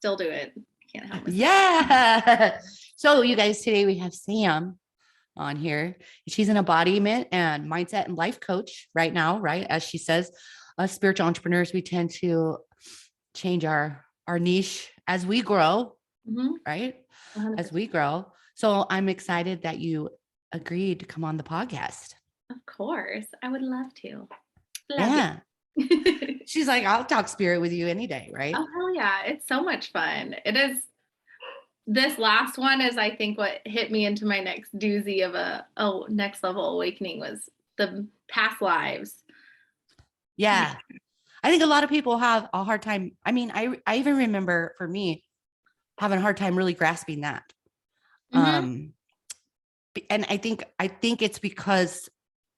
still do it. Can't help myself. Yeah. So you guys, today we have Sam on here. She's an embodiment and mindset and life coach right now, right? As she says, us spiritual entrepreneurs, we tend to change our niche as we grow, right? 100%. As we grow. So I'm excited that you agreed to come on the podcast. Of course. I would love to. Yeah. She's like, I'll talk spirit with you any day, right? Oh, hell yeah. It's so much fun. It is. This last one is, I think, what hit me into my next doozy of a next level awakening was the past lives. Yeah. I think a lot of people have a hard time. I mean, I even remember for me having a hard time really grasping that. And I think it's because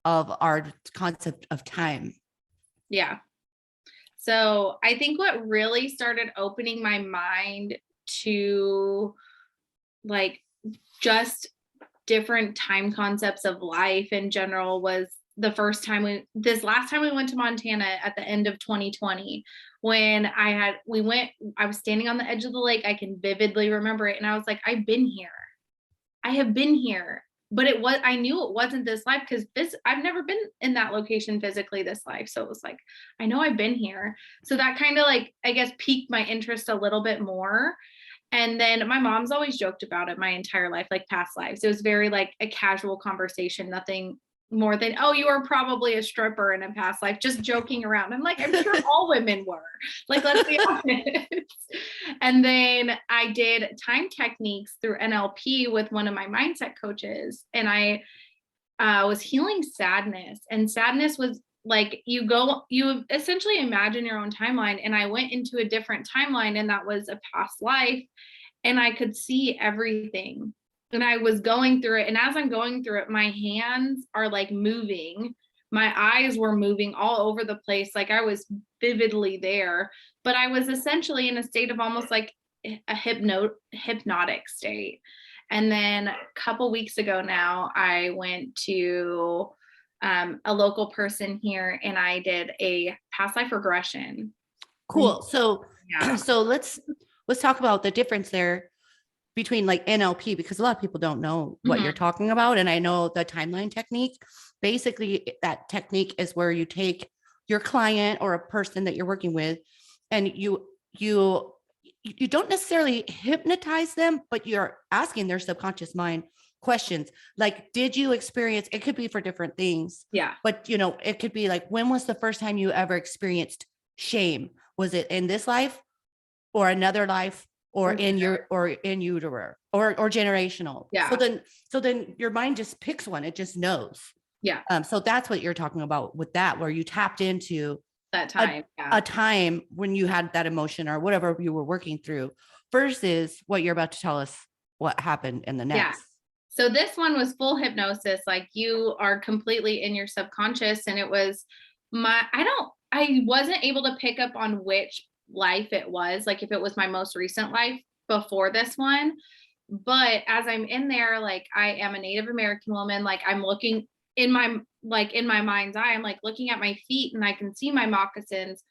of our concept of time. Yeah. So I think what really started opening my mind to like just different time concepts of life in general was this last time we went to Montana at the end of 2020, when I was standing on the edge of the lake. I can vividly remember it. And I was like, I have been here, but I knew it wasn't this life, because I've never been in that location physically this life. So it was like, I know I've been here. So that kind of like, I guess, piqued my interest a little bit more. And then my mom's always joked about it my entire life, like past lives. It was very like a casual conversation, nothing more than, oh, you were probably a stripper in a past life, just joking around. I'm like, I'm sure all women were. Like, let's be honest. And then I did time techniques through NLP with one of my mindset coaches, and I was healing sadness. And sadness was like, you essentially imagine your own timeline. And I went into a different timeline, and that was a past life. And I could see everything. And I was going through it. And as I'm going through it, my hands are like moving. My eyes were moving all over the place. Like I was vividly there, but I was essentially in a state of almost like a hypnotic state. And then a couple weeks ago now, I went to a local person here, and I did a past life regression. Cool. So, so let's talk about the difference there between like NLP, because a lot of people don't know what you're talking about. And I know the timeline technique, basically that technique is where you take your client or a person that you're working with, and you don't necessarily hypnotize them, but you're asking their subconscious mind questions. Like, did you experience, it could be for different things. Yeah. But it could be like, when was the first time you ever experienced shame? Was it in this life or another life? Or in utero or generational. Yeah. So then your mind just picks one. It just knows. Yeah. So that's what you're talking about with that, where you tapped into that time, a time when you had that emotion or whatever you were working through, versus what you're about to tell us what happened in the next. Yeah. So this one was full hypnosis. Like, you are completely in your subconscious. And it was I wasn't able to pick up on which life it was, like if it was my most recent life before this one. But as I'm in there, like, I am a Native American woman. Like, I'm looking in my mind's eye, I'm like looking at my feet, and I can see my moccasins,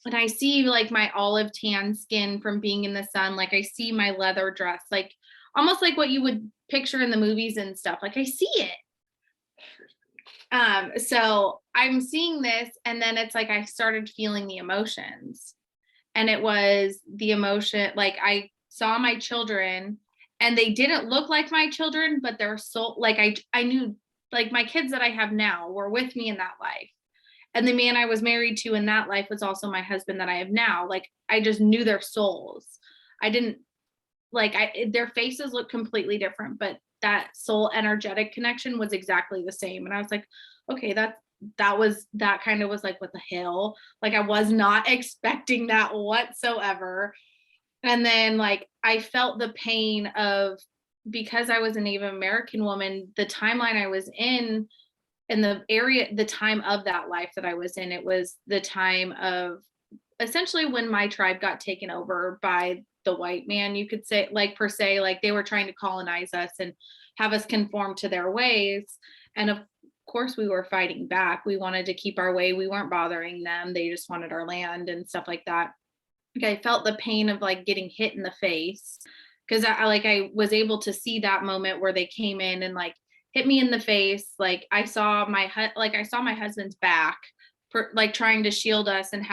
and I see like my olive tan skin from being in the sun. Like, I see my leather dress, like almost like what you would picture in the movies and stuff. Like, I see it. So I'm seeing this, and then it's like I started feeling the emotions. And it was the emotion, like I saw my children, and they didn't look like my children, but their soul, like I knew, like my kids that I have now were with me in that life. And the man I was married to in that life was also my husband that I have now. Like, I just knew their souls. I didn't their faces look completely different, but that soul energetic connection was exactly the same. And I was like, okay, that kind of was like, what the hell? Like, I was not expecting that whatsoever. And then like, I felt the pain of, because I was a Native American woman, the timeline I was in the time of that life that I was in, it was the time of essentially when my tribe got taken over by the white man, you could say, like, per se, like they were trying to colonize us and have us conform to their ways. And of course we were fighting back. We wanted to keep our way. We weren't bothering them. They just wanted our land and stuff like that. like I felt the pain of like getting hit in the face, because I was able to see that moment where they came in and like hit me in the face. Like I saw I saw my husband's back for like trying to shield us, and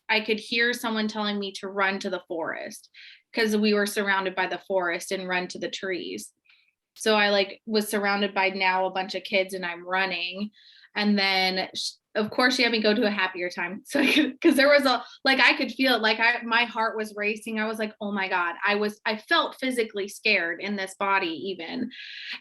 I could hear someone telling me to run to the forest because we were surrounded by the forest, and run to the trees. So I like was surrounded by now a bunch of kids, and I'm running. And then of course she had me go to a happier time. So because there was I could feel it, my heart was racing. I was like, oh my God, I felt physically scared in this body even.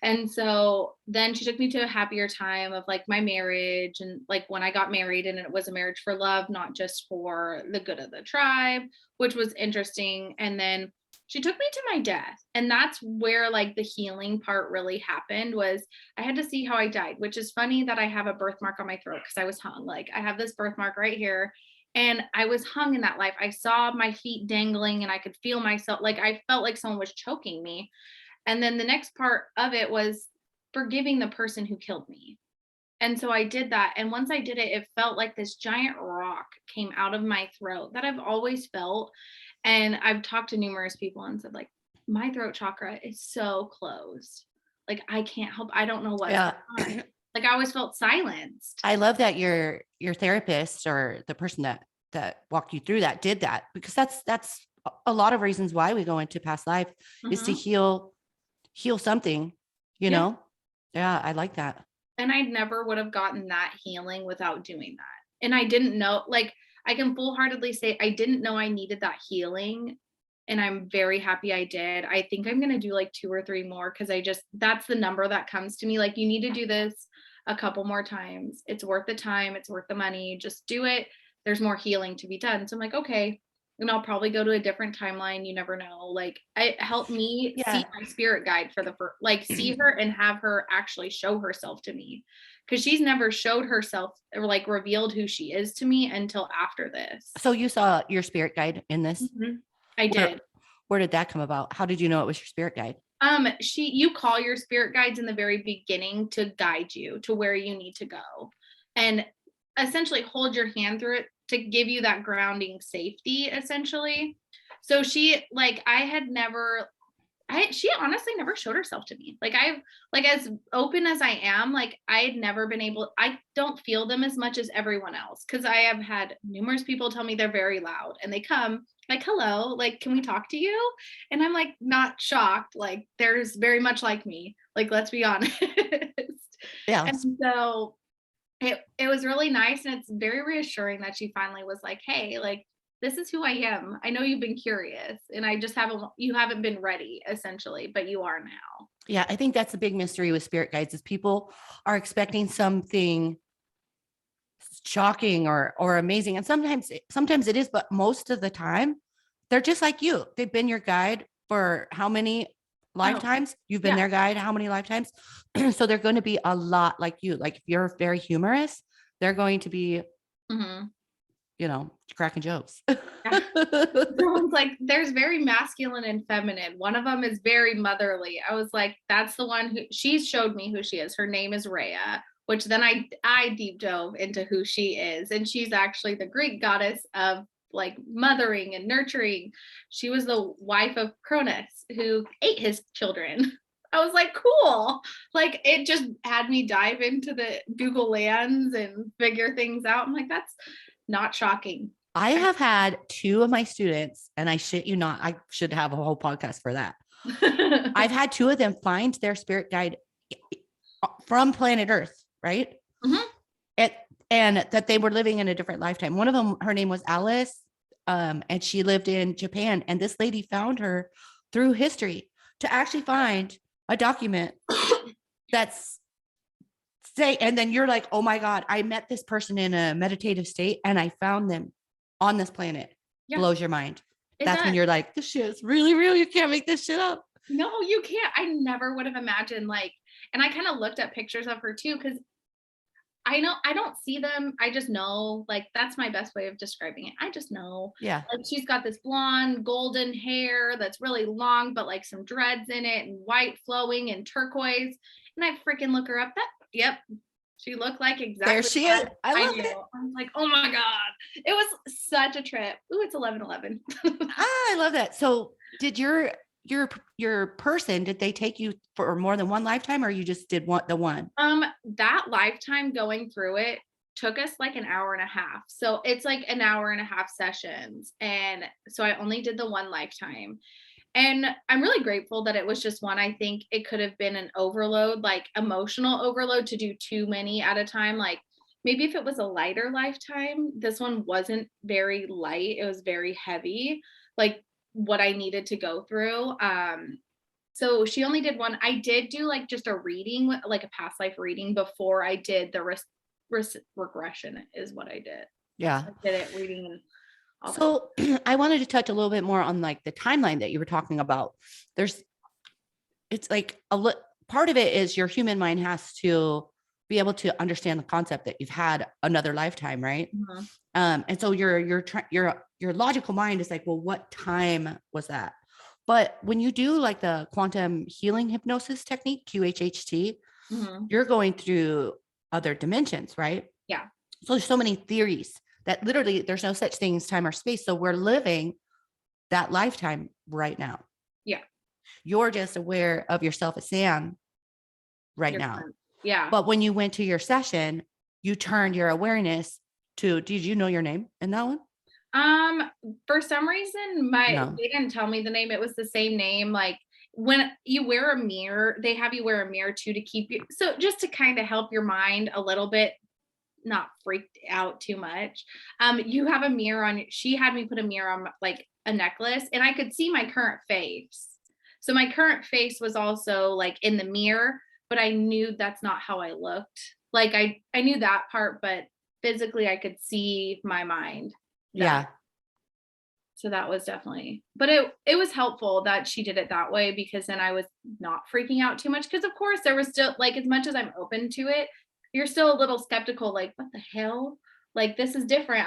And so then she took me to a happier time of like my marriage, and like when I got married, and it was a marriage for love, not just for the good of the tribe, which was interesting. And then she took me to my death, and that's where like the healing part really happened. Was I had to see how I died, which is funny that I have a birthmark on my throat because I was hung. Like I have this birthmark right here, and I was hung in that life. I saw my feet dangling, and I could feel myself, like I felt like someone was choking me. And then the next part of it was forgiving the person who killed me. And so I did that. And once I did it, it felt like this giant rock came out of my throat that I've always felt. And I've talked to numerous people and said, like, my throat chakra is so closed. Like, I can't help. I don't know what's Yeah. going on. Like, I always felt silenced. I love that your therapist or the person that walked you through that did that, because that's a lot of reasons why we go into past life is to heal something, you know? Yeah, I like that. And I never would have gotten that healing without doing that. And I didn't know, like, I can full-heartedly say I didn't know I needed that healing. And I'm very happy I did. I think I'm going to do like 2 or 3 more, because that's the number that comes to me. Like, you need to do this a couple more times. It's worth the time. It's worth the money. Just do it. There's more healing to be done. So I'm like, okay. And I'll probably go to a different timeline. You never know. Like, it helped me see my spirit guide for the first, like, see her and have her actually show herself to me, because she's never showed herself or like revealed who she is to me until after this. So you saw your spirit guide in this? I did. Where did that come about? How did you know it was your spirit guide? You call your spirit guides in the very beginning to guide you to where you need to go, and essentially hold your hand through it to give you that grounding safety, essentially. So she honestly never showed herself to me. Like, as open as I am, like I had never been able, I don't feel them as much as everyone else, because I have had numerous people tell me they're very loud, and they come like, hello, like, can we talk to you? And I'm like, not shocked. Like, there's very much like me. Like, let's be honest. Yeah. And so it was really nice, and it's very reassuring that she finally was like, hey, like, this is who I am. I know you've been curious, and you haven't been ready, essentially, but you are now. Yeah, I think that's the big mystery with spirit guides, is people are expecting something shocking or amazing. And sometimes it is, but most of the time they're just like you. They've been your guide for how many lifetimes? You've been their guide how many lifetimes? So they're going to be a lot like you. Like, if you're very humorous, they're going to be cracking jokes. Everyone's like, there's very masculine and feminine. One of them is very motherly. I was like, that's the one who she showed me who she is. Her name is Rhea, which then I deep dove into who she is. And she's actually the Greek goddess of like mothering and nurturing. She was the wife of Cronus, who ate his children. I was like, cool. Like, it just had me dive into the Google lands and figure things out. I'm like, that's not shocking. I have had 2 of my students, and I shit you not, I should have a whole podcast for that. I've had 2 of them find their spirit guide from planet Earth, right? And that they were living in a different lifetime. One of them, her name was Alice, and she lived in Japan. And this lady found her through history to actually find a document that's say, and then you're like, oh my God, I met this person in a meditative state and I found them on this planet. Blows your mind. That's when you're like, this shit is really real. You can't make this shit up. No, you can't. I never would have imagined, like, and I kind of looked at pictures of her too, because I know I don't see them. I just know, like, that's my best way of describing it. I just know. Yeah. Like, she's got this blonde, golden hair that's really long, but like some dreads in it, and white flowing and turquoise. And I freaking look her up. She looked like exactly there she is. what I I love knew. it. I was like, oh my God. It was such a trip. Ooh, it's 11:11. I love that. So did your person, did they take you for more than one lifetime, or you just did the one? That lifetime going through it took us like an hour and a half. So it's like an hour and a half sessions. And so I only did the one lifetime. And I'm really grateful that it was just one. I think it could have been an overload, like emotional overload to do too many at a time. Like maybe if it was a lighter lifetime, this one wasn't very light. It was very heavy, like what I needed to go through. So she only did one. I did do like just a reading, like a past life reading before I did the regression is what I did. Yeah. I did it reading and all that. So I wanted to touch a little bit more on like the timeline that you were talking about. It's like part of it is your human mind has to be able to understand the concept that you've had another lifetime, right? Mhm. And so your logical mind is like, well, what time was that? But when you do like the quantum healing hypnosis technique, QHHT, Mhm. you're going through other dimensions, right? Yeah. So there's so many theories that literally there's no such thing as time or space. So we're living that lifetime right now. Yeah. You're just aware of yourself as Sam right now. Yeah. But when you went to your session, you turned your awareness to, did you know your name in that one? For some reason, they didn't tell me the name. It was the same name. Like when you wear a mirror, they have you wear a mirror too to keep you. So just to kind of help your mind a little bit, not freaked out too much. You have a mirror on. She had me put a mirror on like a necklace, and I could see my current face. So my current face was also like in the mirror, but I knew that's not how I looked. Like I knew that part, but physically I could see my mind. Yeah. So that was definitely, but it was helpful that she did it that way because then I was not freaking out too much. Cause of course there was still like, as much as I'm open to it, you're still a little skeptical, like, what the hell? Like, this is different.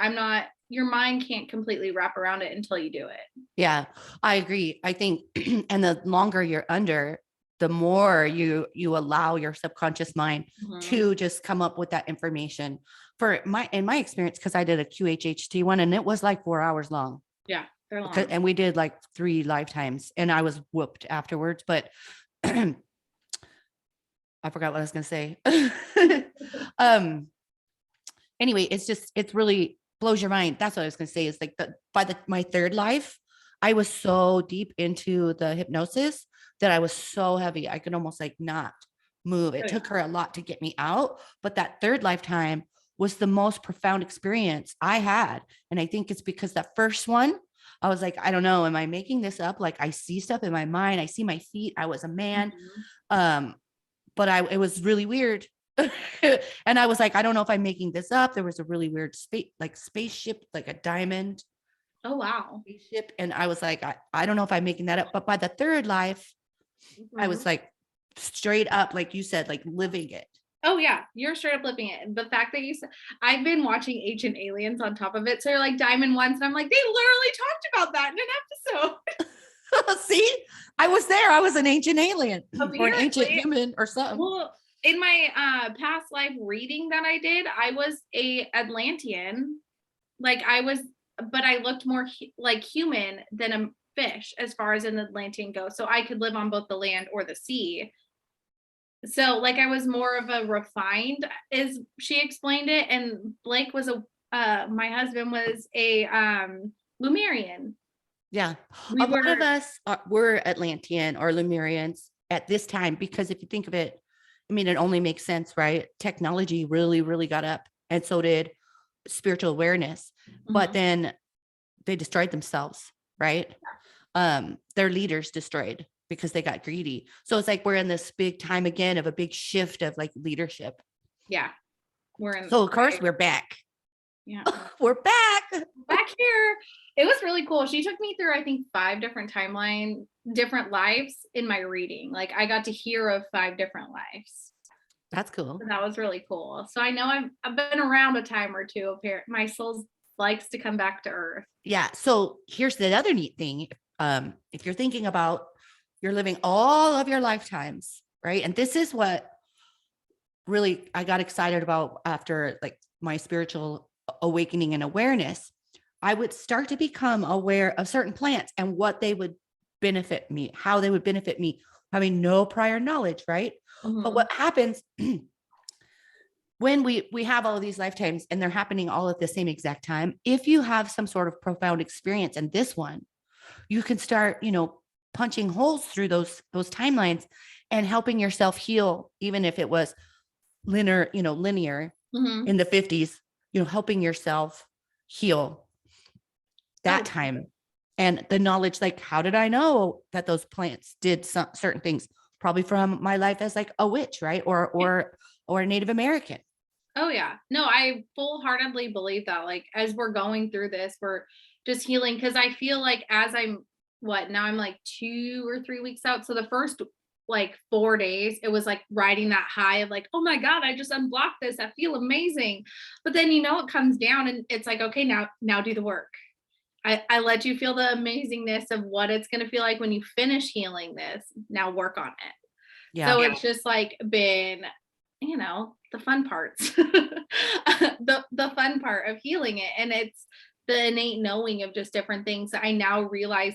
Your mind can't completely wrap around it until you do it. Yeah, I agree. I think, and the longer you're under, the more you allow your subconscious mind to just come up with that information. In my experience, because I did a QHHT one and it was like 4 hours long. Yeah, they're long. And we did like 3 lifetimes and I was whooped afterwards, but I forgot what I was going to say. Anyway, it's really blows your mind. That's what I was going to say is like my third life, I was so deep into the hypnosis that I was so heavy. I could almost like not move. It took her a lot to get me out, but that third lifetime was the most profound experience I had. And I think it's because that first one, I was like, I don't know, am I making this up? Like I see stuff in my mind. I see my feet. I was a man. But it was really weird. And I was like, I don't know if I'm making this up. There was a really weird spaceship, like a diamond. Oh, wow. Spaceship. And I was like, I don't know if I'm making that up. But by the third life, I was like straight up, like you said, like living it. Oh yeah, you're straight up living it. The fact that you said, I've been watching Ancient Aliens on top of it. So you're like diamond ones. And I'm like, they literally talked about that in an episode. See, I was there. I was an ancient alien Apparently, or an ancient human or something. Well, in my past life reading that I did, I was a Atlantean. Like but I looked more like human than a fish as far as an Atlantean goes. So I could live on both the land or the sea. So like I was more of a refined, as she explained it, and Blake was my husband was a Lemurian. Yeah, a lot of us were Atlantean or Lemurians at this time because if you think of it, I mean, it only makes sense, right? Technology really, really got up, and so did spiritual awareness. But then they destroyed themselves, right? Their leaders destroyed because they got greedy. So it's like we're in this big time again of a big shift of like leadership. Yeah. So of course we're back. Yeah. We're back here. It was really cool. She took me through, I think, 5 different different lives in my reading. Like I got to hear of 5 different lives. That's cool. So that was really cool. So I know I've been around a time or two. My soul likes to come back to earth. Yeah. So here's the other neat thing. If you're thinking about you're living all of your lifetimes, right? And this is what really, I got excited about after like my spiritual awakening and awareness, I would start to become aware of certain plants and what they would benefit me, how they would benefit me, having no prior knowledge, right? But what happens when we have all of these lifetimes and they're happening all at the same exact time, if you have some sort of profound experience in this one, you can start, punching holes through those timelines and helping yourself heal, even if it was linear in the 50s, helping yourself heal that time. And the knowledge, like, how did I know that those plants did certain things? Probably from my life as like a witch, right? Or a Native American. Oh yeah. No, I full-heartedly believe that. Like, as we're going through this, we're just healing. Cause I feel like as now I'm like 2 or 3 weeks out. So the first like 4 days, it was like riding that high of like, oh my God, I just unblocked this. I feel amazing. But then, it comes down and it's like, okay, now do the work. I let you feel the amazingness of what it's going to feel like when you finish healing this. Now work on it. Yeah. So it's just like been, the fun parts, the fun part of healing it. And it's the innate knowing of just different things that I now realize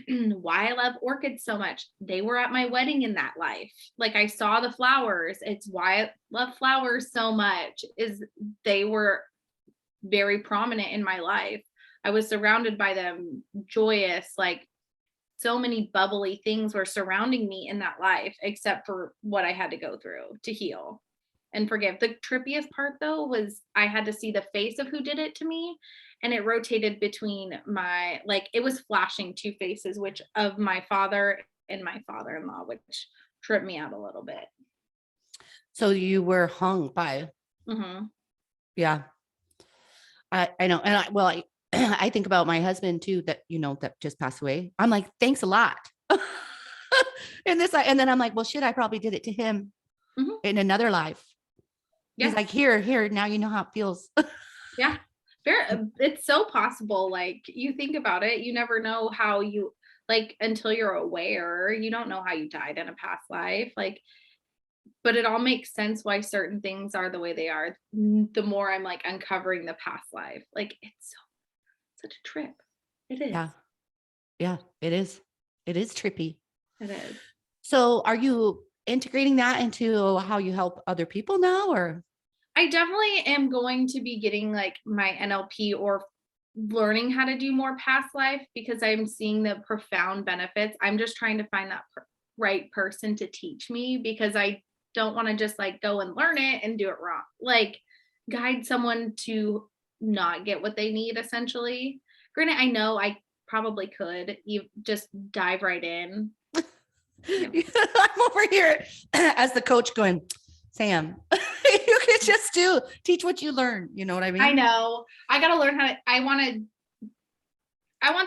why I love orchids so much. They were at my wedding in that life. Like, I saw the flowers. It's why I love flowers so much, is they were very prominent in my life. I was surrounded by them, joyous, like so many bubbly things were surrounding me in that life, except for what I had to go through to heal and forgive. The trippiest part though was I had to see the face of who did it to me, and it rotated between it was flashing two faces, which of my father and my father-in-law, which tripped me out a little bit. So you were hung by. Yeah. I know. And I think about my husband too, that, that just passed away. I'm like, thanks a lot. And then I'm like, well, shit, I probably did it to him in another life. Yeah. He's like, here, now you know how it feels. Yeah. It's so possible. Like, you think about it, you never know how you, like, until you're aware, you don't know how you died in a past life. Like, but it all makes sense why certain things are the way they are. The more I'm like uncovering the past life, like, it's such a trip. It is. Yeah, it is. It is trippy. It is. So are you integrating that into how you help other people now, or? I definitely am going to be getting like my NLP or learning how to do more past life, because I'm seeing the profound benefits. I'm just trying to find that right person to teach me, because I don't want to just like go and learn it and do it wrong. Like, guide someone to not get what they need, essentially. Granted, I know I probably could just dive right in. I'm over here as the coach going, Sam, you could just teach what you learn. You know what I mean? I know. I got to learn I want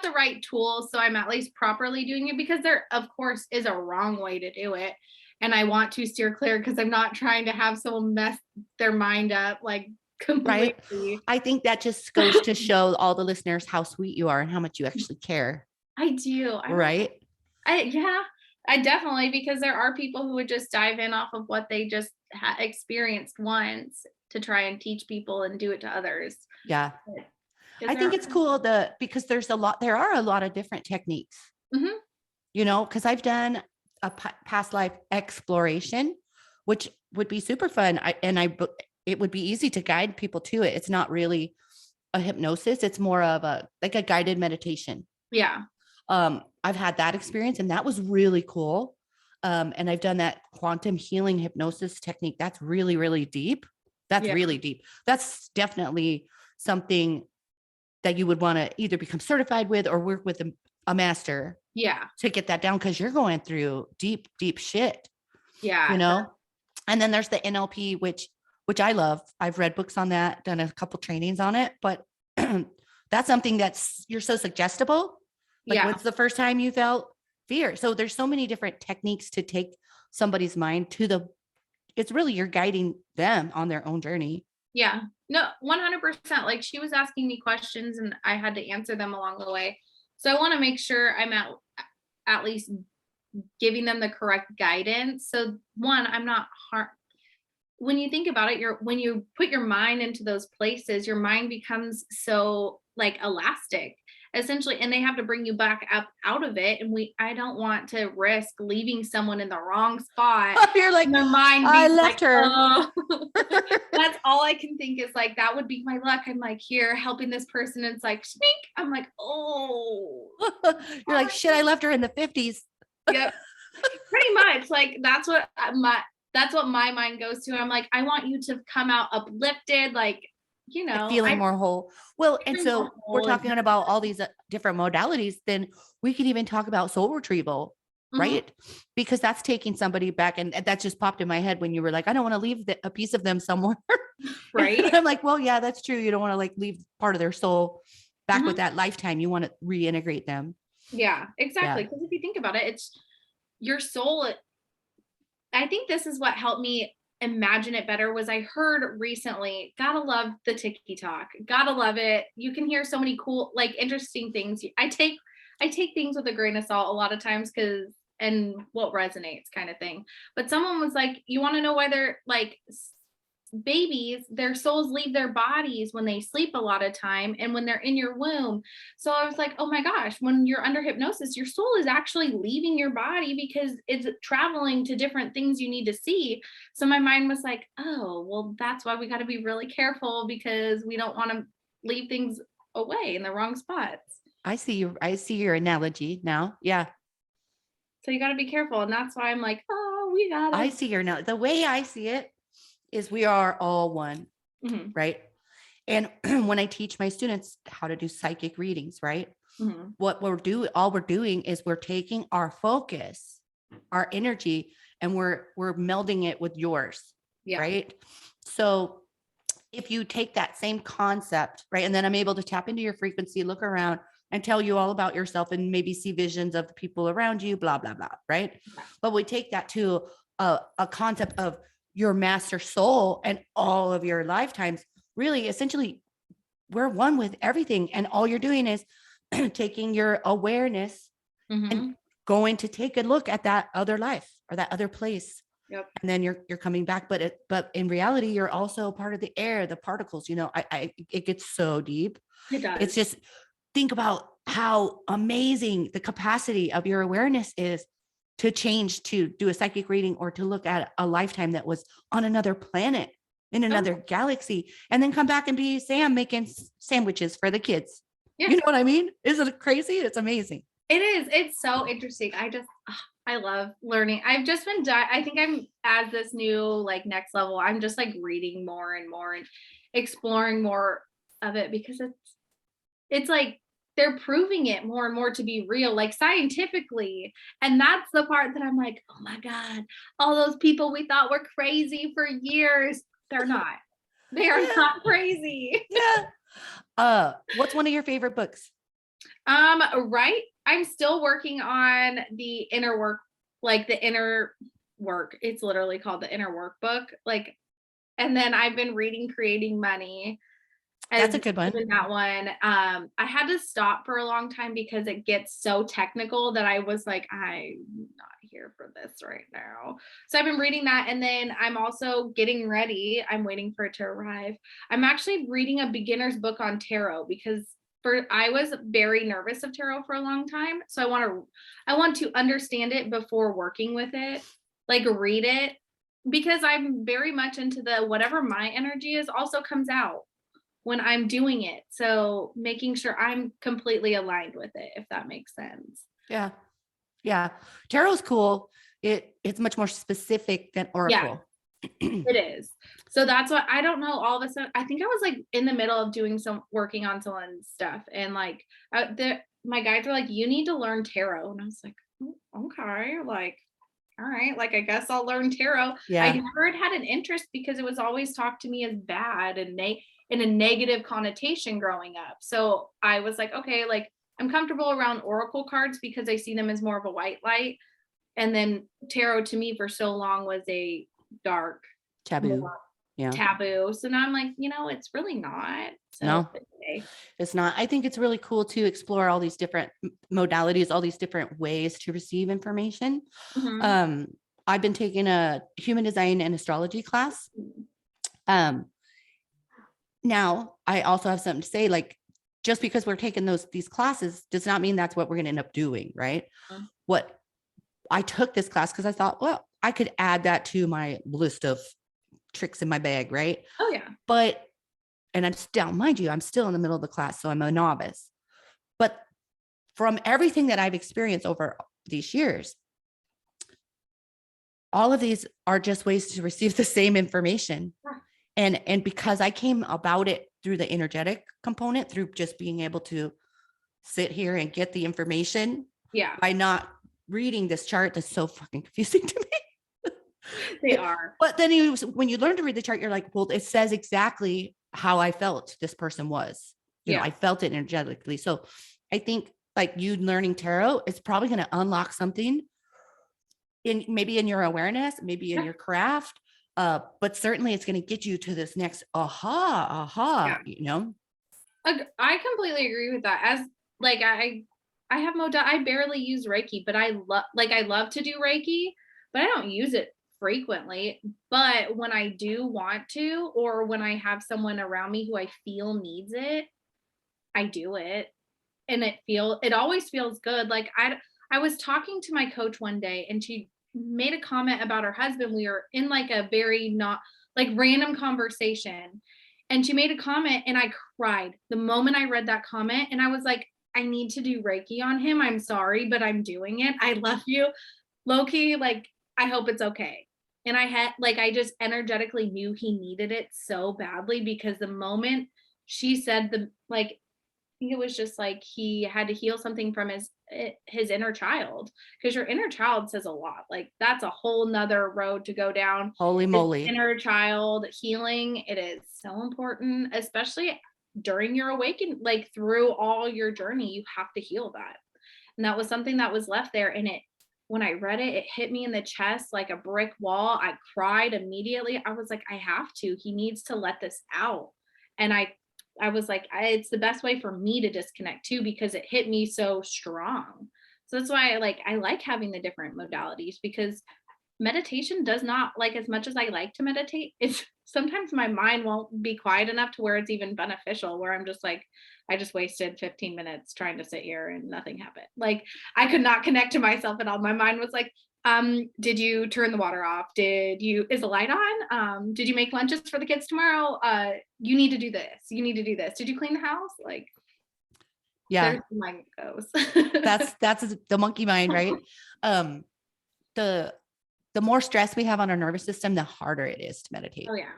the right tools, so I'm at least properly doing it, because there, of course, is a wrong way to do it. And I want to steer clear, because I'm not trying to have someone mess their mind up like completely. Right. I think that just goes to show all the listeners how sweet you are and how much you actually care. I do. Right. I definitely, because there are people who would just dive in off of what they just experienced once to try and teach people and do it to others. Yeah. I think it's cool because there are a lot of different techniques, because I've done a past life exploration, which would be super fun. It would be easy to guide people to it. It's not really a hypnosis. It's more of a guided meditation. Yeah. I've had that experience, and that was really cool. And I've done that quantum healing hypnosis technique. That's really, really deep. That's really deep. That's definitely something that you would want to either become certified with or work with a master. Yeah. To get that down, because you're going through deep, deep shit. Yeah. And then there's the NLP, which I love. I've read books on that, done a couple trainings on it, but that's something you're so suggestible. Like, what's the first time you felt fear? So there's so many different techniques to take somebody's mind it's really, you're guiding them on their own journey. Yeah, no, 100%. Like, she was asking me questions and I had to answer them along the way. So I want to make sure I'm at least giving them the correct guidance. So one, I'm not when you think about it, when you put your mind into those places, your mind becomes so like elastic essentially, and they have to bring you back up out of it. And I don't want to risk leaving someone in the wrong spot. You're like, their mind I being left like, her. oh. That's all I can think is like, that would be my luck. I'm like here helping this person. And it's like, shmink. I'm like, oh. You're like, shit, I left her in the 50s. Yep. Pretty much. Like that's what my mind goes to. I'm like, I want you to come out uplifted, like, you know, feeling more whole. Well, and so we're talking about all these different modalities, then we can even talk about soul retrieval, right? Because that's taking somebody back. And that just popped in my head when you were like, I don't want to leave a piece of them somewhere. Right. I'm like, well, yeah, that's true. You don't want to like leave part of their soul back with that lifetime. You want to reintegrate them. Yeah, exactly. Because if you think about it, it's your soul. I think this is what helped me imagine it better was I heard recently, gotta love the tiki talk, gotta love it. You can hear so many cool, like interesting things. I take things with a grain of salt a lot of times and what resonates kind of thing. But someone was like, you want to know why they're like babies, their souls leave their bodies when they sleep a lot of time and when they're in your womb. So I was like, oh my gosh, when you're under hypnosis, your soul is actually leaving your body because it's traveling to different things you need to see. So my mind was like, oh, well, that's why we got to be really careful because we don't want to leave things away in the wrong spots. I see your analogy now. Yeah. So you got to be careful. And that's why I'm like, oh, we got it. I see your now. The way I see it is we are all one, right? And when I teach my students how to do psychic readings, right? All we're doing is we're taking our focus, our energy, and we're melding it with yours, right? So if you take that same concept, right? And then I'm able to tap into your frequency, look around and tell you all about yourself and maybe see visions of the people around you, blah, blah, blah, right? But we take that to a concept of your master soul and all of your lifetimes. Really, essentially, we're one with everything. And all you're doing is taking your awareness and going to take a look at that other life or that other place. And then you're coming back. But in reality, you're also part of the air, the particles, it gets so deep. It does. It's just, think about how amazing the capacity of your awareness is to change, to do a psychic reading or to look at a lifetime that was on another planet in another galaxy, and then come back and be Sam making sandwiches for the kids. You know what I mean? Isn't it crazy? It's amazing. It is. It's so interesting. I love learning. I've just been I think I'm at this new like next level. I'm just like reading more and more and exploring more of it because it's like they're proving it more and more to be real, like scientifically. And that's the part that I'm like, oh my God, all those people we thought were crazy for years, they're not. They are not crazy. What's one of your favorite books? Right. I'm still working on the inner work, like the inner work. It's literally called the inner workbook. Like, and then I've been reading Creating Money. That's a good one. That one. I had to stop for a long time because it gets so technical that I was like, I'm not here for this right now. So I've been reading that. And then I'm also getting ready. I'm waiting for it to arrive. I'm actually reading a beginner's book on tarot because I was very nervous of tarot for a long time. So I want to understand it before working with it, like read it, because I'm very much into the whatever my energy is also comes out when I'm doing it. So making sure I'm completely aligned with it, if that makes sense. Yeah. Yeah. Tarot's cool. It's much more specific than Oracle. Yeah, it is. So that's what I don't know. All of a sudden, I think I was like in the middle of working on someone's stuff. And like my guides were like, you need to learn tarot. And I was like, okay, like, all right, like, I guess I'll learn tarot. Yeah. I never had an interest because it was always talked to me as bad and in a negative connotation growing up. So I was like, okay, like I'm comfortable around oracle cards because I see them as more of a white light. And then tarot to me for so long was a dark taboo. Taboo. So now I'm like, it's really not. So no, it's not. I think it's really cool to explore all these different modalities, all these different ways to receive information. I've been taking a human design and astrology class. Now I also have something to say, like, just because we're taking these classes does not mean that's what we're going to end up doing. Right. What I took this class because I thought, well, I could add that to my list of tricks in my bag. Right. Oh yeah. But, and I'm still, mind you, I'm still in the middle of the class. So I'm a novice, but from everything that I've experienced over these years, all of these are just ways to receive the same information. And because I came about it through the energetic component, through just being able to sit here and get the information by not reading this chart that's so fucking confusing to me. They are. But then when you learn to read the chart, you're like, well, it says exactly how I felt this person was. You know, I felt it energetically. So I think like you learning tarot is probably going to unlock something in maybe in your awareness, maybe in your craft. But certainly it's going to get you to this next you know. I completely agree with that. As like I have I barely use Reiki, but I love to do Reiki, but I don't use it frequently. But when I do want to, or when I have someone around me who I feel needs it, I do it. And it always feels good. Like I was talking to my coach one day and she made a comment about her husband. We were in like a very not like random conversation. And she made a comment and I cried the moment I read that comment. And I was like, I need to do Reiki on him. I'm sorry, but I'm doing it. I love you. Low-key, like, I hope it's okay. And I just energetically knew he needed it so badly because the moment she said it was just like he had to heal something from his inner child, because your inner child says a lot. Like that's a whole nother road to go down. Holy moly. Inner child healing. It is so important, especially during your awakening, like through all your journey, you have to heal that. And that was something that was left there. And when I read it, it hit me in the chest like a brick wall. I cried immediately. I was like, I have to. He needs to let this out. And I was like, it's the best way for me to disconnect too, because it hit me so strong. So that's why I like having the different modalities, because meditation does not, like, as much as I like to meditate, it's sometimes my mind won't be quiet enough to where it's even beneficial, where I'm just like, I just wasted 15 minutes trying to sit here and nothing happened. Like I could not connect to myself at all. My mind was like, did you turn the water off? Is the light on? Did you make lunches for the kids tomorrow? You need to do this. You need to do this. Did you clean the house? Like, yeah, there's the mind goes. that's the monkey mind, right? The more stress we have on our nervous system, the harder it is to meditate. Oh yeah.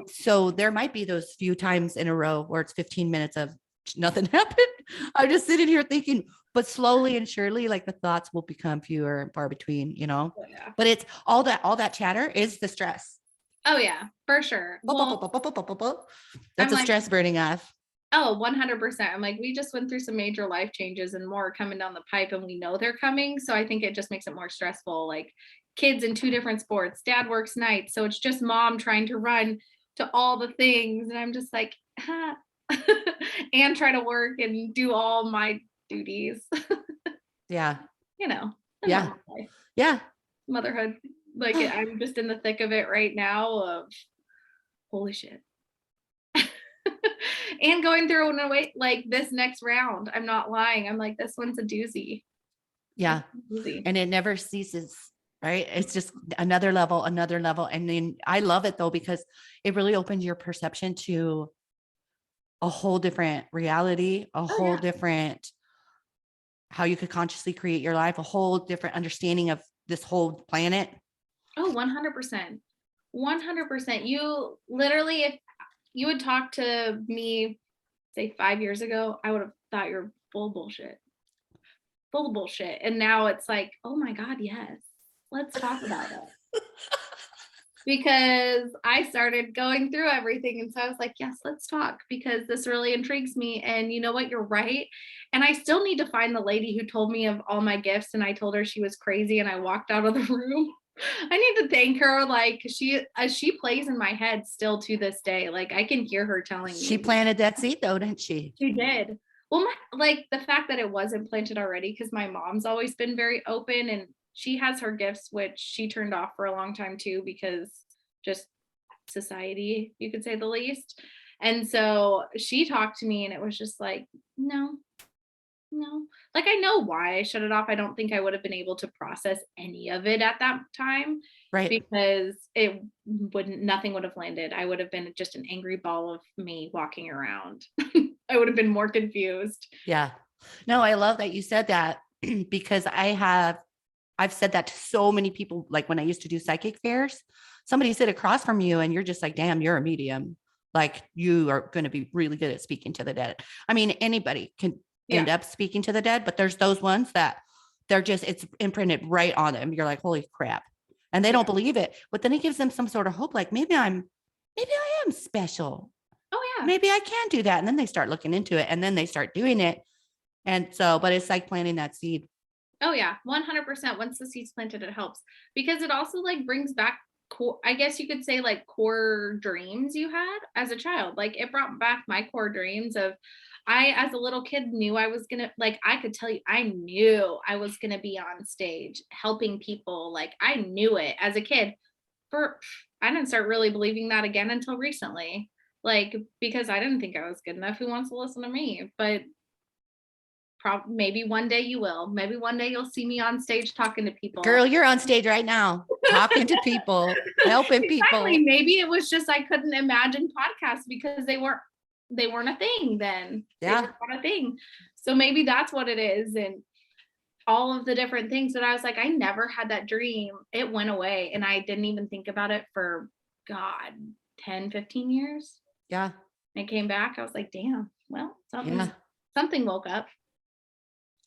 So there might be those few times in a row where it's 15 minutes of nothing happened. I'm just sitting here thinking, but slowly and surely, like the thoughts will become fewer and far between, you know. Oh, yeah. But it's all that chatter is the stress. Oh yeah, for sure. That's a stress burning off. Oh, 100%. I'm like, we just went through some major life changes and more are coming down the pipe, and we know they're coming. So I think it just makes it more stressful. Like kids in 2 different sports, dad works nights. So it's just mom trying to run to all the things. And I'm just like, and try to work and do all my duties. Yeah. You know. Yeah. Yeah. Motherhood. Like I'm just in the thick of it right now of holy shit. And going through in a way like this next round, I'm not lying. I'm like, this one's a doozy. Yeah. And it never ceases, right? It's just another level. And then I love it though, because it really opens your perception to a whole different reality, whole different, how you could consciously create your life, a whole different understanding of this whole planet. Oh, 100%. 100%. You literally, if you would talk to me, say 5 years ago, I would have thought you're full of bullshit. And now it's like, oh my God, yes, let's talk about it. Because I started going through everything. And so I was like, yes, let's talk, because this really intrigues me. And you know what? You're right. And I still need to find the lady who told me of all my gifts. And I told her she was crazy and I walked out of the room. I need to thank her. Like she plays in my head still to this day. Like I can hear her telling me. She planted that seed though, didn't she? She did. Well, like the fact that it wasn't planted already, because my mom's always been very open and she has her gifts, which she turned off for a long time too, because just society, you could say the least. And so she talked to me and it was just like, no, no. Like I know why I shut it off. I don't think I would have been able to process any of it at that time Right. because nothing would have landed. I would have been just an angry ball of me walking around. I would have been more confused. Yeah. No, I love that you said that because I've said that to so many people. Like when I used to do psychic fairs, somebody sit across from you and you're just like, damn, you're a medium. Like you are going to be really good at speaking to the dead. I mean, anybody can end up speaking to the dead, but there's those ones that it's imprinted right on them. You're like, holy crap. And they don't believe it, but then it gives them some sort of hope. Like maybe I am special. Oh yeah. Maybe I can do that. And then they start looking into it and then they start doing it. And so, but it's like planting that seed. Oh yeah, 100%. Once the seed's planted, it helps because it also like brings back core, I guess you could say like core dreams you had as a child. Like it brought back my core dreams of I, as a little kid, knew I was gonna, like, I could tell you, I knew I was gonna be on stage helping people. Like I knew it as a kid. I didn't start really believing that again until recently. Like, because I didn't think I was good enough. Who wants to listen to me? But maybe one day you will. Maybe one day you'll see me on stage talking to people. Girl, you're on stage right now, talking to people, helping people. Maybe it was just I couldn't imagine podcasts because they weren't a thing then. Yeah. They were not a thing. So maybe that's what it is. And all of the different things that I was like, I never had that dream. It went away and I didn't even think about it for 10, 15 years. Yeah. And it came back. I was like, damn, well, something woke up.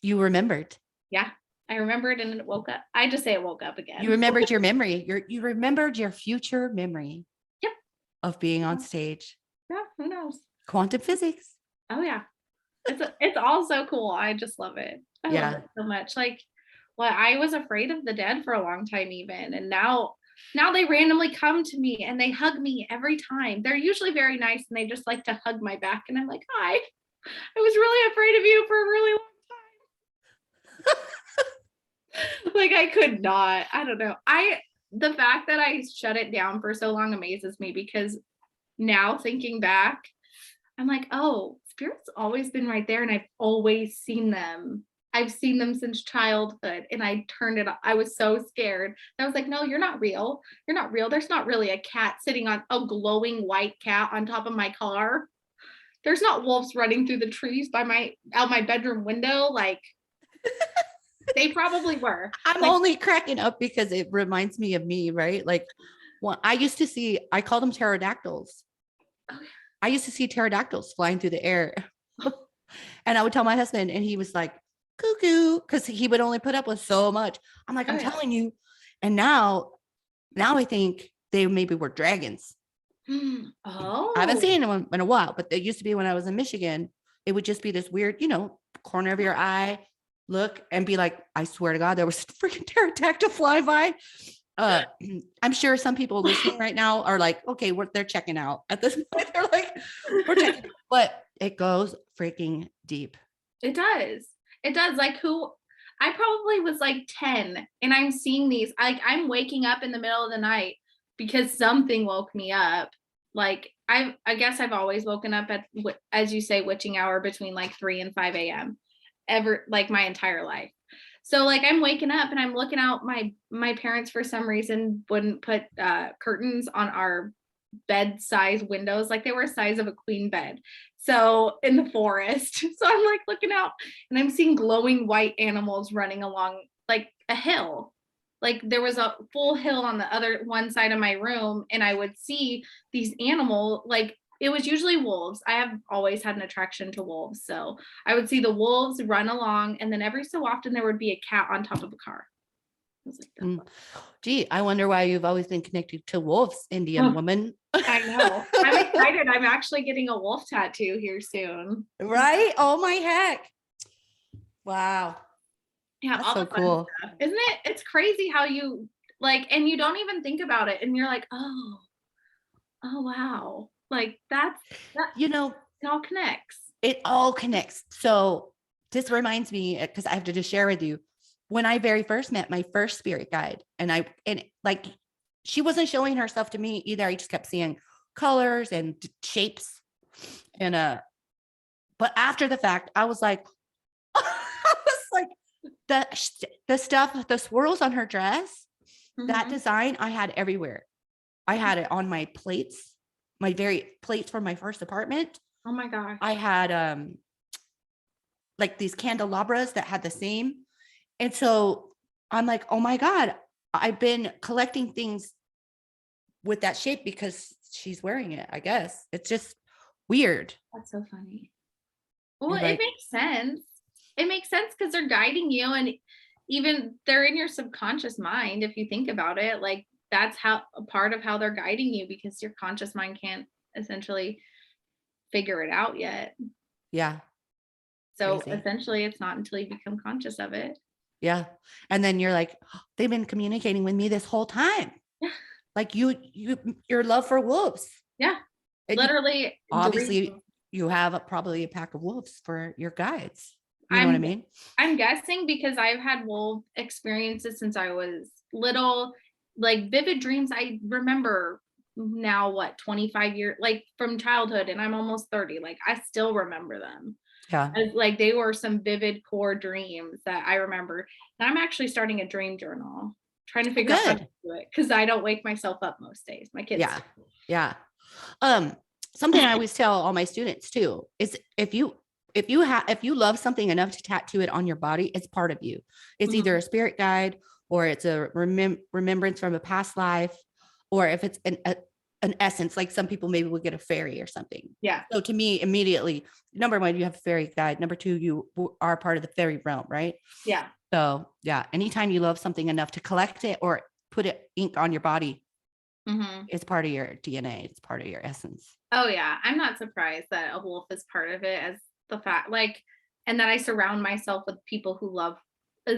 You remembered. Yeah, I remembered and it woke up. I just say it woke up again. You remembered your memory. You remembered your future memory. Yep. Of being on stage. Yeah, who knows? Quantum physics. Oh yeah. It's all so cool. I just love it. I love it so much. Like, well, I was afraid of the dead for a long time even. And now they randomly come to me and they hug me every time. They're usually very nice and they just like to hug my back. And I'm like, hi, I was really afraid of you for a really long time. Like I could not. I don't know. The fact that I shut it down for so long amazes me because now thinking back, I'm like, oh, spirit's always been right there and I've always seen them. I've seen them since childhood and I turned it off. I was so scared. I was like, no, you're not real. You're not real. There's not really a cat sitting on a glowing white cat on top of my car. There's not wolves running through the trees out my bedroom window. Like they probably were. I'm only cracking up because it reminds me of me, right? Like I call them pterodactyls. I used to see pterodactyls flying through the air. And I would tell my husband and he was like, cuckoo, because he would only put up with so much. I'm like, I'm telling you. And now I think they maybe were dragons. Oh. I haven't seen them in a while, but it used to be when I was in Michigan. It would just be this weird, corner of your eye, look and be like, I swear to God, there was a freaking pterodactyl fly by. I'm sure some people listening right now are like, okay, they're checking out at this point. They're like, we're checking, but it goes freaking deep. It does. Like I probably was like 10 and I'm seeing these, like I'm waking up in the middle of the night because something woke me up. Like I guess I've always woken up at, as you say, witching hour between like 3 and 5 a.m. like my entire life. So like I'm waking up and I'm looking out, my parents for some reason wouldn't put curtains on our bed size windows. Like they were the size of a queen bed. So in the forest. So I'm like looking out and I'm seeing glowing white animals running along like a hill. Like there was a full hill on the other one side of my room and I would see these animals, like it was usually wolves. I have always had an attraction to wolves. So I would see the wolves run along and then every so often there would be a cat on top of a car. I was like, gee, I wonder why you've always been connected to wolves, Indian woman. I know. I'm excited. I'm actually getting a wolf tattoo here soon. Right? Oh my heck. Wow. Yeah, that's so cool. Stuff. Isn't it? It's crazy how you like, and you don't even think about it. And you're like, oh wow. Like that, it all connects. It all connects. So this reminds me, because I have to just share with you, when I very first met my first spirit guide, and like, she wasn't showing herself to me either. I just kept seeing colors and shapes. And, but after the fact, I was like, I was like, the stuff, the swirls on her dress, that design I had everywhere. I had it on my plates, my very plates from my first apartment. Oh my gosh. I had, like these candelabras that had the same. And so I'm like, oh my God, I've been collecting things with that shape because she's wearing it, I guess. It's just weird. That's so funny. Well, Like, it makes sense. It makes sense because they're guiding you, and even they're in your subconscious mind. If you think about it, like that's how a part of how they're guiding you, because your conscious mind can't essentially figure it out yet. yeah. So Crazy. essentially it's not until you become conscious of it. Yeah. And then you're like, oh, they've been communicating with me this whole time. Yeah. Like your love for wolves. Yeah. And Literally. obviously you have probably a pack of wolves for your guides. You know what I mean? I'm guessing because I've had wolf experiences since I was little, like vivid dreams. I remember now, what, 25 years, like from childhood, and I'm almost 30. Like I still remember them. Yeah. Like they were some vivid core dreams that I remember. And I'm actually starting a dream journal, trying to figure out how to do it, because I don't wake myself up most days. My kids. Yeah. Yeah. Something I always tell all my students too is if you love something enough to tattoo it on your body, it's part of you. It's either a spirit guide, or it's a remembrance from a past life, or if it's an essence, like some people maybe would get a fairy or something. Yeah. So to me, immediately, number one, you have a fairy guide. Number two, you are part of the fairy realm, right? Yeah. So yeah, anytime you love something enough to collect it or put ink on your body, it's part of your DNA. It's part of your essence. Oh yeah. I'm not surprised that a wolf is part of it, as the fact, like, and that I surround myself with people who love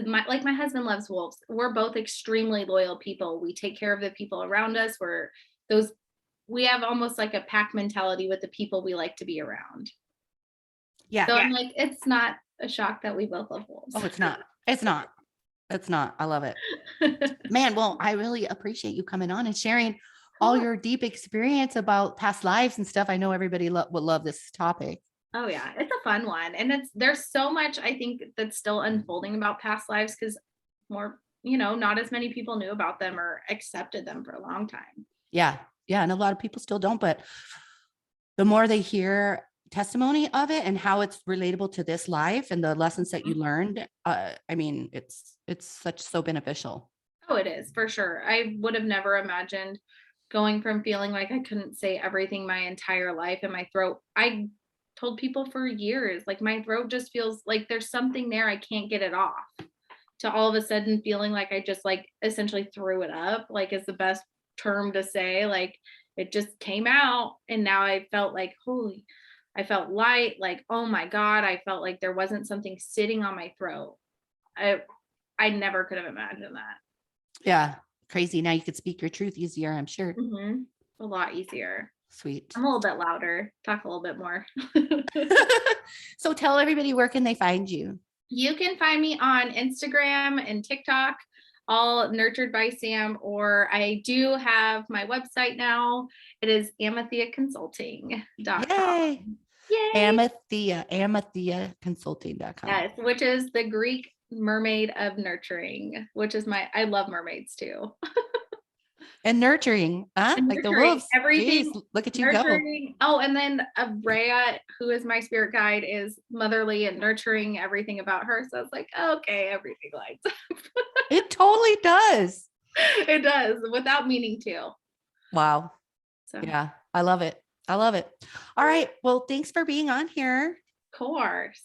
my husband loves wolves. We're both extremely loyal people. We take care of the people around us. We have almost like a pack mentality with the people we like to be around. Yeah. So I'm like, it's not a shock that we both love wolves. Oh, it's not. It's not. It's not. I love it. Man, well, I really appreciate you coming on and sharing all your deep experience about past lives and stuff. I know everybody would love this topic. Oh yeah, it's a fun one. And there's so much, I think, that's still unfolding about past lives, because more, not as many people knew about them or accepted them for a long time. Yeah. Yeah. And a lot of people still don't, but the more they hear testimony of it and how it's relatable to this life and the lessons that you learned, I mean, it's so beneficial. Oh, it is, for sure. I would have never imagined going from feeling like I couldn't say everything my entire life in my throat. I told people for years, like my throat just feels like there's something there, I can't get it off, to all of a sudden feeling like I just like essentially threw it up, like is the best term to say. Like it just came out, and now I felt like, I felt light, like, oh my God, I felt like there wasn't something sitting on my throat. I never could have imagined that. Yeah. Crazy. Now you could speak your truth easier, I'm sure. A lot easier. Sweet. I'm a little bit louder, talk a little bit more. So tell everybody, where can they find you? You can find me on Instagram and TikTok, all Nurtured by Sam, or I do have my website now. It is amethiaconsulting.com. Yay. Yay. amethiaconsulting.com. Yes, which is the Greek mermaid of nurturing, which is I love mermaids too. And nurturing, And like nurturing, the wolves. everything. Jeez, look at you nurturing. Go. Oh, and then Rhea, who is my spirit guide, is motherly and nurturing, everything about her. So it's like, okay, everything lines up. It totally does. It does, without meaning to. Wow. So yeah, I love it. I love it. All right. Well, thanks for being on here. Of course.